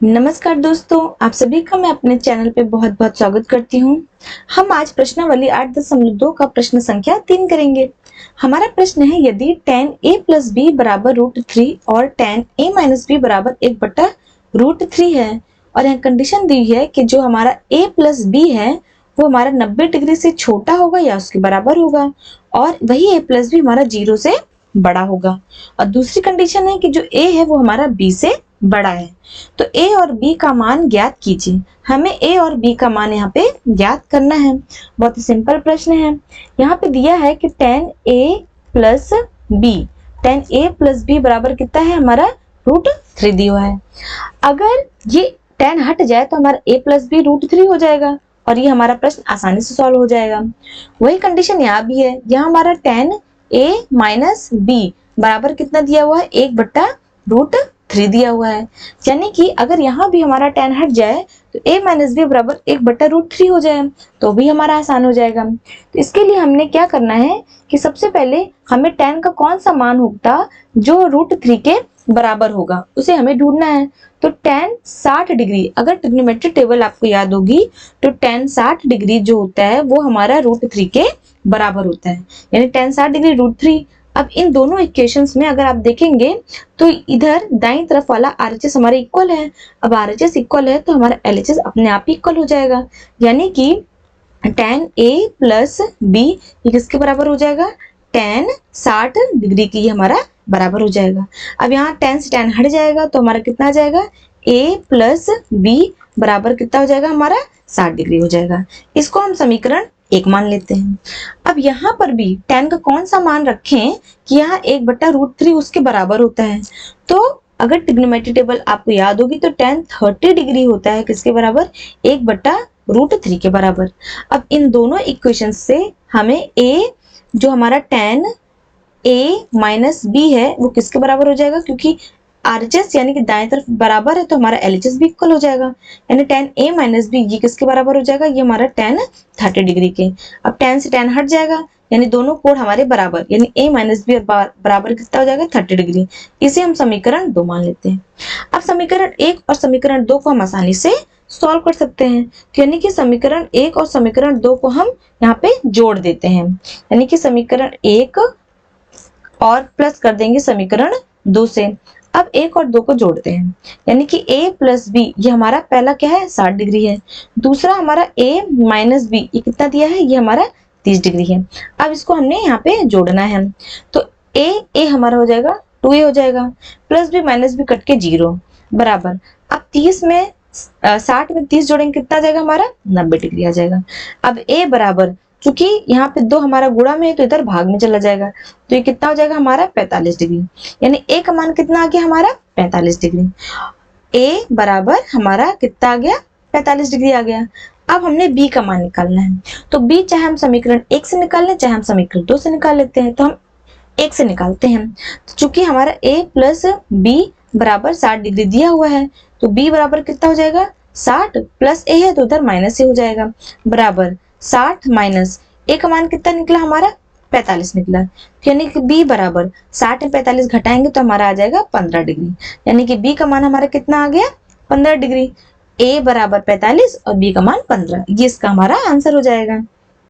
नमस्कार दोस्तों, आप सभी का मैं अपने चैनल पे बहुत बहुत स्वागत करती हूँ। हम आज प्रश्नावली 8.2 का प्रश्न संख्या 3 करेंगे। हमारा प्रश्न है, यदि tan a प्लस बी बराबर √3 और tan a माइनस बी बराबर 1/√3 है और यहाँ कंडीशन दी है कि जो हमारा a प्लस बी है वो हमारा 90 डिग्री से छोटा होगा या उसके बराबर होगा और वही a प्लस बी हमारा 0 से बड़ा होगा। और दूसरी कंडीशन है कि जो a है वो हमारा b से बड़ा है। तो a और b का मान ज्ञात कीजिए। हमें a और b का मान यहाँ पे ज्ञात करना है। बहुत ही सिंपल प्रश्न है। यहाँ पे दिया है कि tan a प्लस b बराबर कितना है, हमारा √3 दिया है। अगर ये tan हट जाए तो हमारा a प्लस बी √3 हो जाएगा और ये हमारा प्रश्न आसानी से सॉल्व हो जाएगा। वही कंडीशन यहाँ भी है। यहाँ हमारा tan a माइनस बी बराबर कितना दिया हुआ है, 1/√3 दिया हुआ है। यानी कि अगर यहाँ भी हमारा tan हट जाए तो a माइनस बी बराबर 1/√3 हो जाए तो भी हमारा आसान हो जाएगा। तो इसके लिए हमने क्या करना है कि सबसे पहले हमें tan का कौन सा मान होगा जो √3 के बराबर होगा उसे हमें ढूंढना है। तो tan 60 डिग्री, अगर ट्रिग्नोमेट्री टेबल आपको याद होगी तो tan 60 डिग्री जो होता है वो हमारा √3 के बराबर होता है। यानी tan 60 डिग्री √3। अब इन दोनों इक्वेशंस में अगर आप देखेंगे तो इधर दाईं तरफ वाला RHS हमारा इक्वल है। अब RHS इक्वल है तो हमारा LHS अपने आप ही इक्वल हो जाएगा। यानी कि tan a प्लस बी ये किसके बराबर हो जाएगा, tan 60 डिग्री की हमारा बराबर हो जाएगा। अब यहाँ tan से tan हट जाएगा तो हमारा कितना आ जाएगा, a प्लस बी बराबर कितना हो जाएगा, हमारा 60 डिग्री हो जाएगा। इसको हम समीकरण 1 मान लेते हैं। अब यहाँ पर भी tan का कौन सा मान रखें कि यहाँ 1/√3 उसके बराबर होता है। तो अगर ट्रिग्नोमेट्री टेबल आपको याद होगी तो tan 30 डिग्री होता है किसके बराबर, 1/√3 के बराबर। अब इन दोनों इक्वेशन से हमें a जो हमारा tan a माइनस बी है वो किसके बराबर हो जाएगा, क्योंकि RHS यानी कि दाएं तरफ बराबर है तो हमारा LHS भी इक्वल हो जाएगा। यानी tan a माइनस बी ये किसके बराबर हो जाएगा, ये हमारा tan 30 डिग्री के। अब tan से tan हट जाएगा यानी दोनों कोण हमारे बराबर, यानी a माइनस बी बराबर कितना हो जाएगा, 30 डिग्री। इसे हम समीकरण 2 मान लेते हैं। अब समीकरण 1 और समीकरण 2 को हम आसानी से सॉल्व कर सकते हैं। तो यानी कि समीकरण 1 और समीकरण 2 को हम यहाँ पे जोड़ देते हैं। यानी कि समीकरण 1 और प्लस कर देंगे समीकरण 2 से। अब 1 और 2 को जोड़ते हैं। यानी कि a प्लस बी ये हमारा पहला क्या है, 60 डिग्री है। दूसरा हमारा a माइनस बी ये कितना दिया है, ये हमारा 30 डिग्री है। अब इसको हमने यहाँ पे जोड़ना है। तो a हमारा हो जाएगा 2a हो जाएगा, plus B minus B cut के 0 बराबर। अब 30 में 60 में 30 जोड़ेंगे कितना आ जाएगा, हमारा 90 डिग्री आ जाएगा। अब a बराबर, चूंकि यहाँ पे 2 हमारा गुणा में है तो इधर भाग में चला जाएगा तो ये कितना हो जाएगा, हमारा 45 डिग्री। यानी a का मान कितना आ गया, हमारा 45 डिग्री। a बराबर हमारा कितना आ गया, 45 डिग्री आ गया। अब हमने b का मान निकालना है। तो b चाहे हम समीकरण 1 से निकाल लें चाहे हम समीकरण 2 से निकाल लेते हैं। तो हम 1 से निकालते हैं। तो चूंकि हमारा a प्लस बी बराबर 60 डिग्री दिया हुआ है तो b बराबर कितना हो जाएगा, 60 प्लस a है तो उधर माइनस a हो जाएगा बराबर 60 माइनस a का मान कितना निकला, हमारा 45 निकला। यानी कि b बराबर 60 में 45 घटाएंगे तो हमारा आ जाएगा 15 डिग्री। यानी कि b का मान हमारा कितना आ गया, 15 डिग्री। a बराबर 45 और b का मान 15, ये इसका हमारा आंसर हो जाएगा।